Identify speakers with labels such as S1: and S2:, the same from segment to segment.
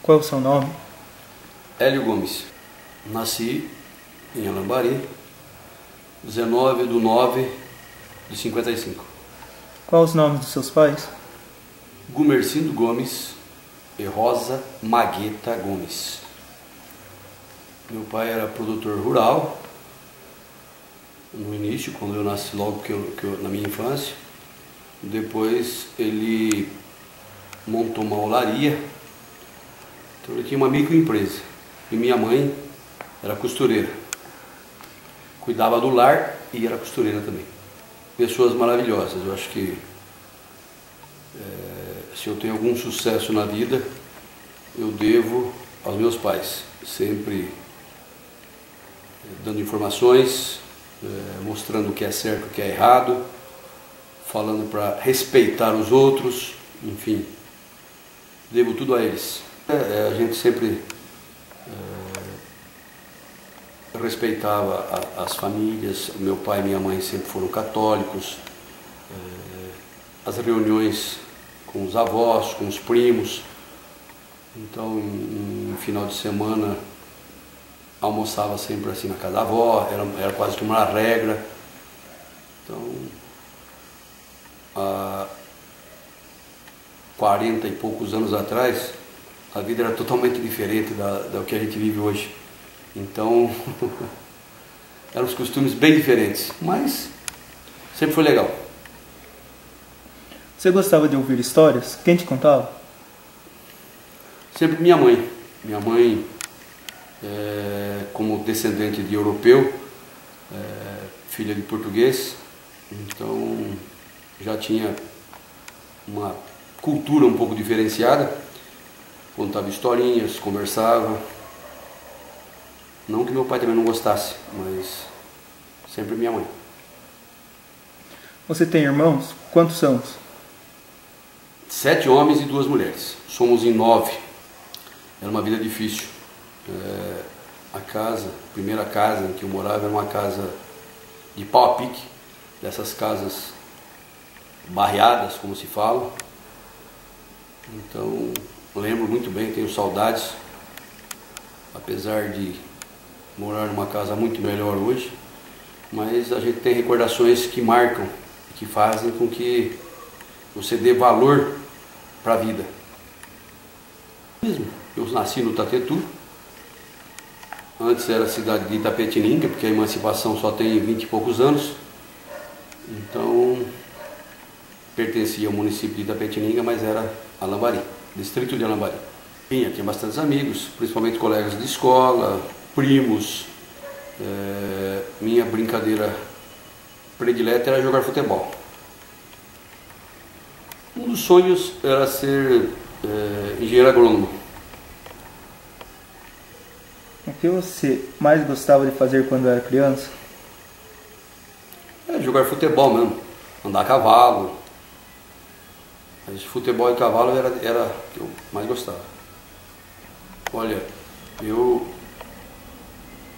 S1: Qual é o seu nome?
S2: Hélio Gomes. Nasci em Alambari, 19/9/55.
S1: Qual os nomes dos seus pais?
S2: Gumercindo Gomes e Rosa Magueta Gomes. Meu pai era produtor rural no início, quando eu nasci, logo na minha infância. Depois ele montou uma olaria, então ele tinha uma microempresa. E minha mãe era costureira, cuidava do lar e era costureira também. Pessoas maravilhosas. Eu acho que se eu tenho algum sucesso na vida, eu devo aos meus pais, sempre dando informações, mostrando o que é certo, o que é errado, falando para respeitar os outros, enfim, devo tudo a eles. A gente sempre respeitava as famílias. Meu pai e minha mãe sempre foram católicos. As reuniões com os avós, com os primos. Então, em final de semana, almoçava sempre assim na casa da avó, era quase que uma regra. Então, há 40 e poucos anos atrás, a vida era totalmente diferente do que a gente vive hoje. Então, eram os costumes bem diferentes, mas sempre foi legal.
S1: Você gostava de ouvir histórias? Quem te contava?
S2: Sempre minha mãe. Minha mãe, como descendente de europeu, filha de português, então já tinha uma cultura um pouco diferenciada, contava historinhas, conversava. Não que meu pai também não gostasse, mas sempre minha mãe.
S1: Você tem irmãos? Quantos são?
S2: 7 homens e 2 mulheres. Somos em 9. Era uma vida difícil. A primeira casa em que eu morava era uma casa de pau a pique, dessas casas barreadas, como se fala. Então, lembro muito bem, tenho saudades, apesar de morar numa casa muito melhor hoje, mas a gente tem recordações que marcam, que fazem com que você dê valor para a vida. Eu nasci no Tatetu, antes era a cidade de Itapetininga, porque a emancipação só tem 20 e poucos anos, então pertencia ao município de Itapetininga, mas era Alambari, distrito de Alambari. Tinha bastantes amigos, principalmente colegas de escola, primos. Minha brincadeira predileta era jogar futebol. Um dos sonhos era ser engenheiro agrônomo.
S1: O que você mais gostava de fazer quando era criança?
S2: Jogar futebol mesmo, andar a cavalo. Mas futebol e cavalo era o que eu mais gostava. Olha,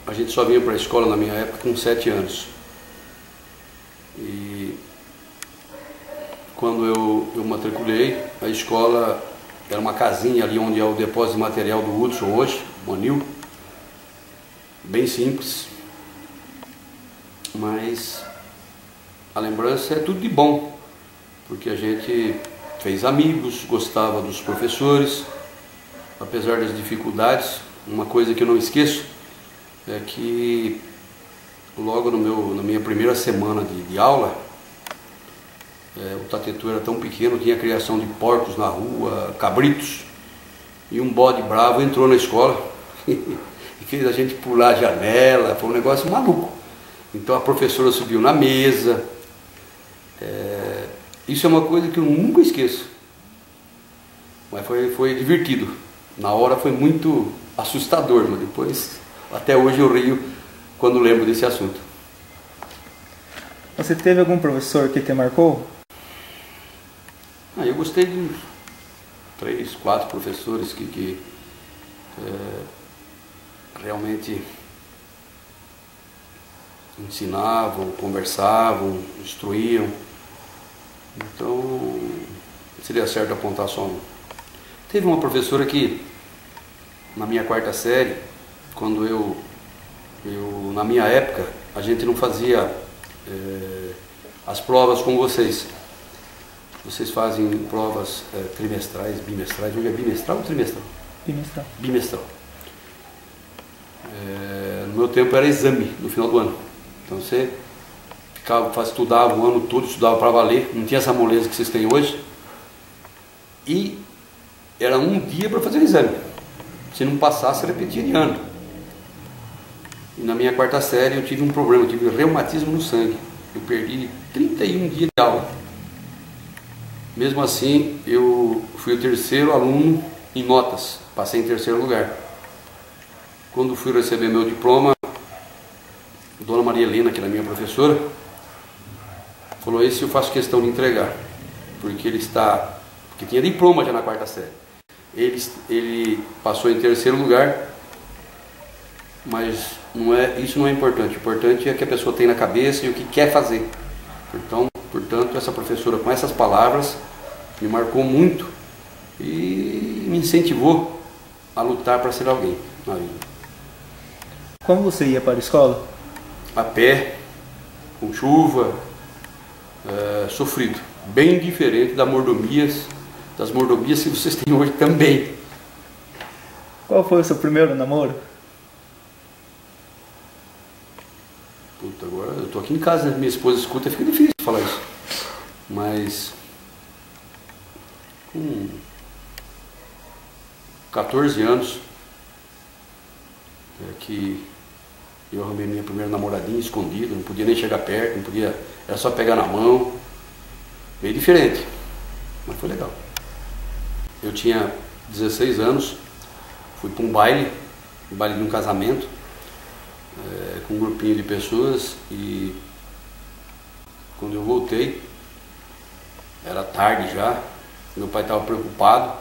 S2: a gente só vinha para a escola na minha época com 7 anos. E quando eu matriculei, a escola era uma casinha ali onde é o depósito de material do Hudson hoje, Monil. Bem simples. Mas a lembrança é tudo de bom, porque a gente fez amigos, gostava dos professores, apesar das dificuldades. Uma coisa que eu não esqueço é que logo na minha primeira semana de aula, o Tatetu era tão pequeno, tinha a criação de porcos na rua, cabritos, e um bode bravo entrou na escola e fez a gente pular a janela. Foi um negócio maluco. Então a professora subiu na mesa. Isso é uma coisa que eu nunca esqueço, mas foi divertido. Na hora foi muito assustador, mas depois, até hoje eu rio quando lembro desse assunto.
S1: Você teve algum professor que te marcou?
S2: Eu gostei de uns 3, 4 professores que realmente ensinavam, conversavam, instruíam. Então, seria certo apontar só um. Teve uma professora que na minha quarta série, quando na minha época, a gente não fazia as provas com vocês. Vocês fazem provas trimestrais, bimestrais. Hoje é bimestral ou trimestral?
S1: Bimestral.
S2: Bimestral. No meu tempo era exame no final do ano. Então você estudava o ano todo, estudava para valer, não tinha essa moleza que vocês têm hoje. E era um dia para fazer o exame. Se não passasse, repetia de ano. E na minha quarta série eu tive um problema, eu tive reumatismo no sangue. Eu perdi 31 dias de aula. Mesmo assim, eu fui o terceiro aluno em notas, passei em terceiro lugar. Quando fui receber meu diploma, Dona Maria Helena, que era minha professora, falou: esse eu faço questão de entregar, porque porque tinha diploma já na quarta série. Ele passou em terceiro lugar, mas isso não é importante. O importante é que a pessoa tem na cabeça e o que quer fazer. Portanto, essa professora, com essas palavras, me marcou muito e me incentivou a lutar para ser alguém na vida.
S1: Como você ia para a escola?
S2: A pé, com chuva, sofrido. Bem diferente das mordomias que vocês têm hoje também.
S1: Qual foi o seu primeiro namoro?
S2: Puta, agora eu tô aqui em casa, né? Minha esposa escuta, fica difícil falar isso. Mas com 14 anos que eu arrumei minha primeira namoradinha escondida, não podia nem chegar perto, não podia, era só pegar na mão. Meio diferente, mas foi legal. Eu tinha 16 anos, fui para um baile de um casamento, com um grupinho de pessoas, e quando eu voltei, era tarde já, meu pai estava preocupado,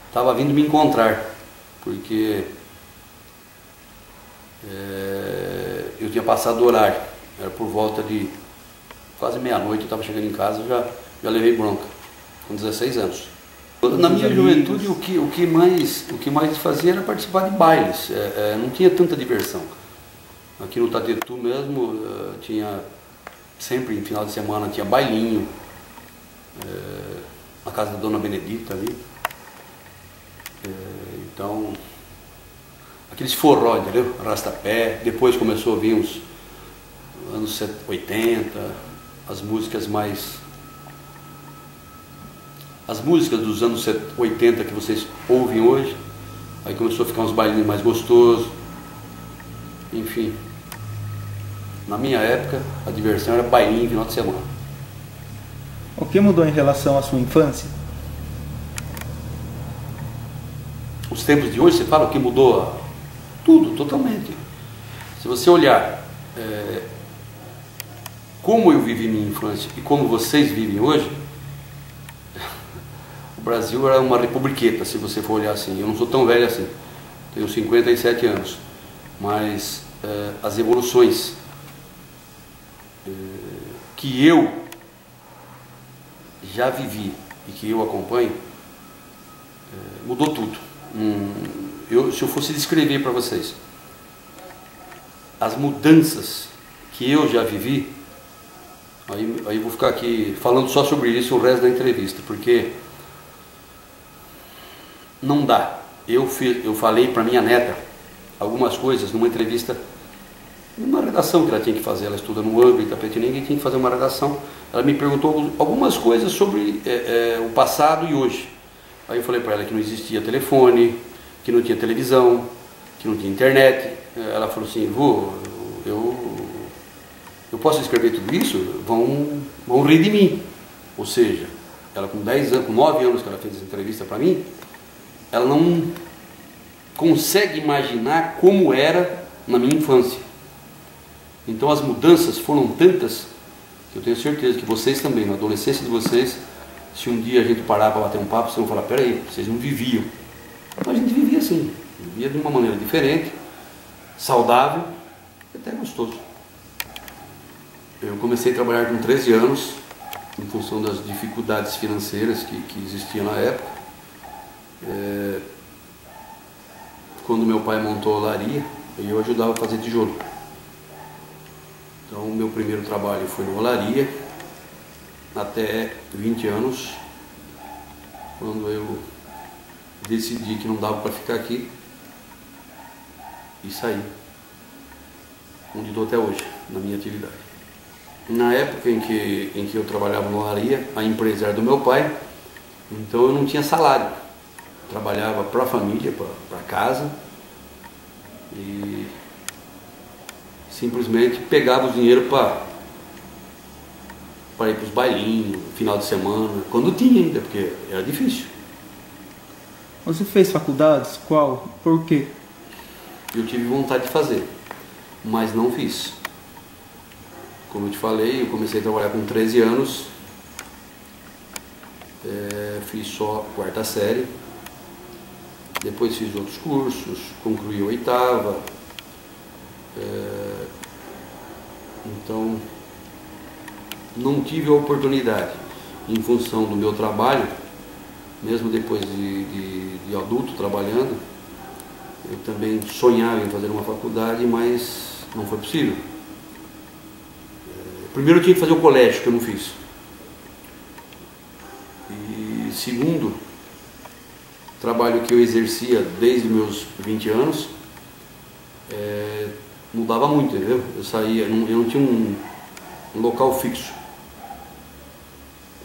S2: estava vindo me encontrar, porque eu tinha passado o horário, era por volta de quase meia-noite, eu estava chegando em casa, já levei bronca, com 16 anos. Na minha juventude, o que mais fazia era participar de bailes, não tinha tanta diversão. Aqui no Tatetu mesmo, tinha sempre em final de semana tinha bailinho, na casa da Dona Benedita ali. Então, aqueles forró, entendeu? Arrasta-pé. Depois começou a vir os anos 80, as músicas dos anos 80 que vocês ouvem hoje. Aí começou a ficar uns bailinhos mais gostosos. Enfim, na minha época a diversão era bailinho no final de semana.
S1: O que mudou em relação à sua infância?
S2: Os tempos de hoje, você fala o que mudou? Tudo, totalmente. Se você olhar como eu vivi minha infância e como vocês vivem hoje, o Brasil era uma republiqueta, se você for olhar assim. Eu não sou tão velho assim, tenho 57 anos, mas as evoluções que eu já vivi e que eu acompanho, mudou tudo. Se eu fosse descrever para vocês as mudanças que eu já vivi, aí eu vou ficar aqui falando só sobre isso o resto da entrevista, porque não dá. Eu falei para minha neta algumas coisas numa entrevista, numa redação que ela tinha que fazer. Ela estuda no Anglo, em Itapetininga, e tinha que fazer uma redação. Ela me perguntou algumas coisas sobre o passado e hoje. Aí eu falei para ela que não existia telefone, que não tinha televisão, que não tinha internet. Ela falou assim: vô, eu posso escrever tudo isso? Vão rir de mim. Ou seja, ela com 10 anos, com 9 anos que ela fez essa entrevista para mim, ela não consegue imaginar como era na minha infância. Então as mudanças foram tantas que eu tenho certeza que vocês também, na adolescência de vocês, se um dia a gente parar para bater um papo, vocês vão falar: peraí, vocês não viviam. Então a gente vivia assim, vivia de uma maneira diferente, saudável e até gostoso. Eu comecei a trabalhar com 13 anos, em função das dificuldades financeiras que existiam na época. quando meu pai montou a olaria, eu ajudava a fazer tijolo. Então, o meu primeiro trabalho foi na olaria, até 20 anos, quando eu decidi que não dava para ficar aqui e saí, onde estou até hoje, na minha atividade. Na época em que eu trabalhava na olaria, a empresa era do meu pai, então eu não tinha salário. Trabalhava para a família, para casa, e simplesmente pegava o dinheiro para ir para os bailinhos, final de semana, quando tinha ainda, porque era difícil.
S1: Você fez faculdades? Qual? Por quê?
S2: Eu tive vontade de fazer, mas não fiz. Como eu te falei, eu comecei a trabalhar com 13 anos, fiz só a quarta série, depois fiz outros cursos, concluí a oitava, então não tive a oportunidade, em função do meu trabalho, mesmo depois de adulto trabalhando, eu também sonhava em fazer uma faculdade, mas não foi possível. Primeiro eu tinha que fazer o colégio, que eu não fiz. E segundo, trabalho que eu exercia desde meus 20 anos, mudava muito, entendeu? Eu saía, eu não tinha um local fixo.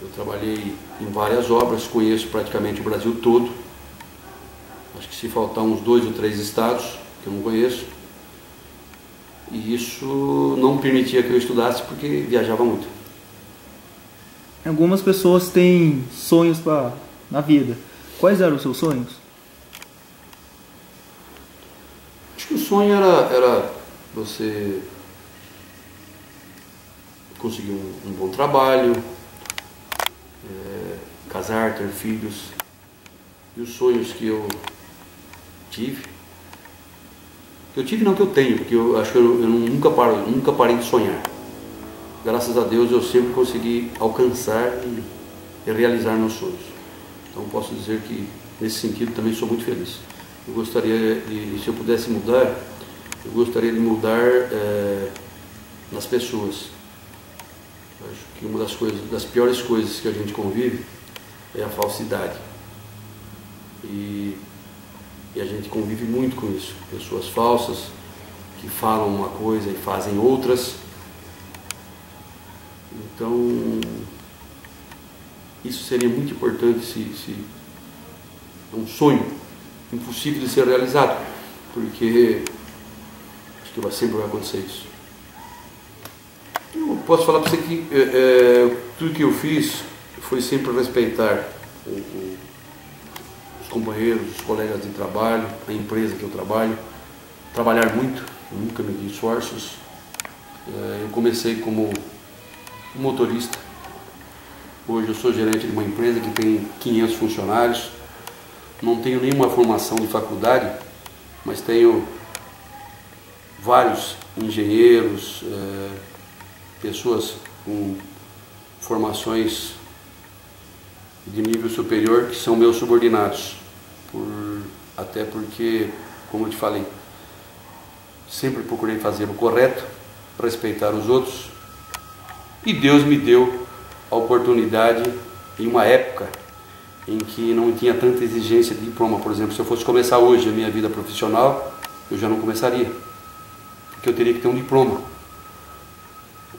S2: Eu trabalhei em várias obras, conheço praticamente o Brasil todo. Acho que se faltar uns 2 ou 3 estados que eu não conheço. E isso não permitia que eu estudasse porque viajava muito.
S1: Algumas pessoas têm sonhos na vida. Quais eram os seus sonhos?
S2: Acho que o sonho era você conseguir um bom trabalho, casar, ter filhos. E os sonhos que eu tive, não que eu tenho, porque eu acho que eu nunca parei de sonhar. Graças a Deus eu sempre consegui alcançar e realizar meus sonhos. Então posso dizer que nesse sentido também sou muito feliz. Eu gostaria se eu pudesse mudar, eu gostaria de mudar nas pessoas. Eu acho que uma das piores coisas que a gente convive é a falsidade. E a gente convive muito com isso. Pessoas falsas que falam uma coisa e fazem outras. Então, isso seria muito importante se é um sonho impossível de ser realizado, porque acho que sempre vai acontecer isso. Eu posso falar para você que tudo que eu fiz foi sempre respeitar os companheiros, os colegas de trabalho, a empresa que eu trabalho, trabalhar muito, nunca medi esforços. Eu comecei como motorista, hoje eu sou gerente de uma empresa que tem 500 funcionários, não tenho nenhuma formação de faculdade, mas tenho vários engenheiros, pessoas com formações de nível superior que são meus subordinados, até porque, como eu te falei, sempre procurei fazer o correto, respeitar os outros, e Deus me deu a oportunidade em uma época em que não tinha tanta exigência de diploma. Por exemplo, se eu fosse começar hoje a minha vida profissional, eu já não começaria, porque eu teria que ter um diploma.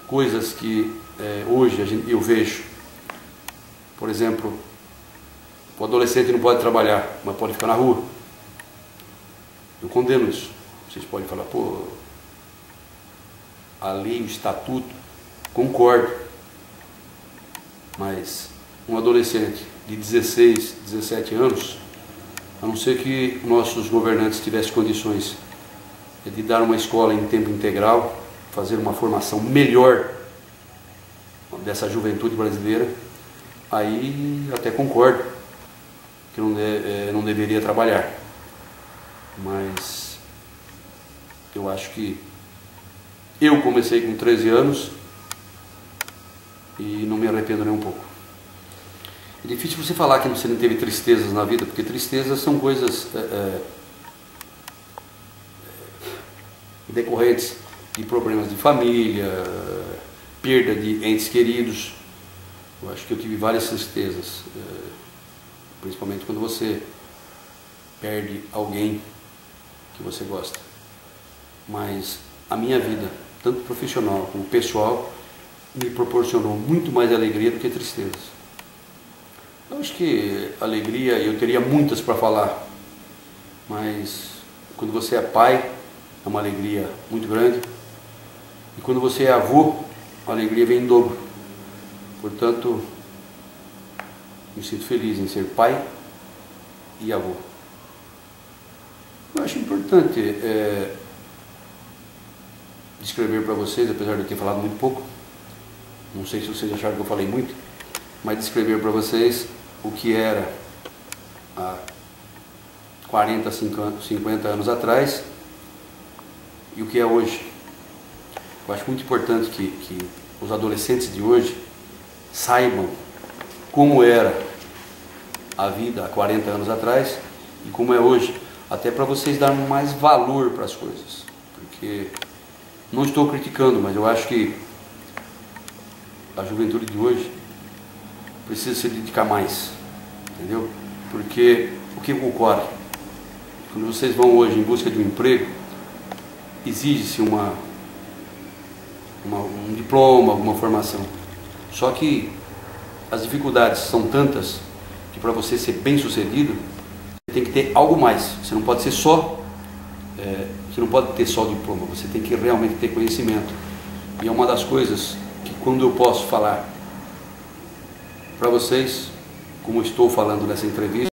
S2: Coisas que hoje eu vejo, por exemplo, o adolescente não pode trabalhar, mas pode ficar na rua. Eu condeno isso. Vocês podem falar, pô, a lei, o estatuto, concordo, mas um adolescente de 16, 17 anos, a não ser que nossos governantes tivessem condições de dar uma escola em tempo integral, fazer uma formação melhor dessa juventude brasileira, aí até concordo que não deveria trabalhar, mas eu acho que eu comecei com 13 anos e não me arrependo nem um pouco. É difícil você falar que você não teve tristezas na vida, porque tristezas são coisas decorrentes de problemas de família, perda de entes queridos. Eu acho que eu tive várias tristezas, principalmente quando você perde alguém que você gosta. Mas a minha vida, tanto profissional como pessoal, me proporcionou muito mais alegria do que tristezas. Eu acho que alegria, eu teria muitas para falar, mas quando você é pai, é uma alegria muito grande. E quando você é avô, a alegria vem em dobro. Portanto, me sinto feliz em ser pai e avô. Eu acho importante descrever para vocês, apesar de eu ter falado muito pouco, não sei se vocês acharam que eu falei muito, mas descrever para vocês o que era há 40, 50 anos atrás e o que é hoje. Eu acho muito importante que os adolescentes de hoje saibam como era a vida há 40 anos atrás e como é hoje, até para vocês darem mais valor para as coisas. Porque não estou criticando, mas eu acho que a juventude de hoje precisa se dedicar mais, entendeu? Porque o que ocorre? Quando vocês vão hoje em busca de um emprego, exige-se um diploma, alguma formação. Só que as dificuldades são tantas que para você ser bem sucedido, você tem que ter algo mais. Você não pode ser só, você não pode ter só o diploma, você tem que realmente ter conhecimento. E é uma das coisas que quando eu posso falar para vocês, como estou falando nessa entrevista,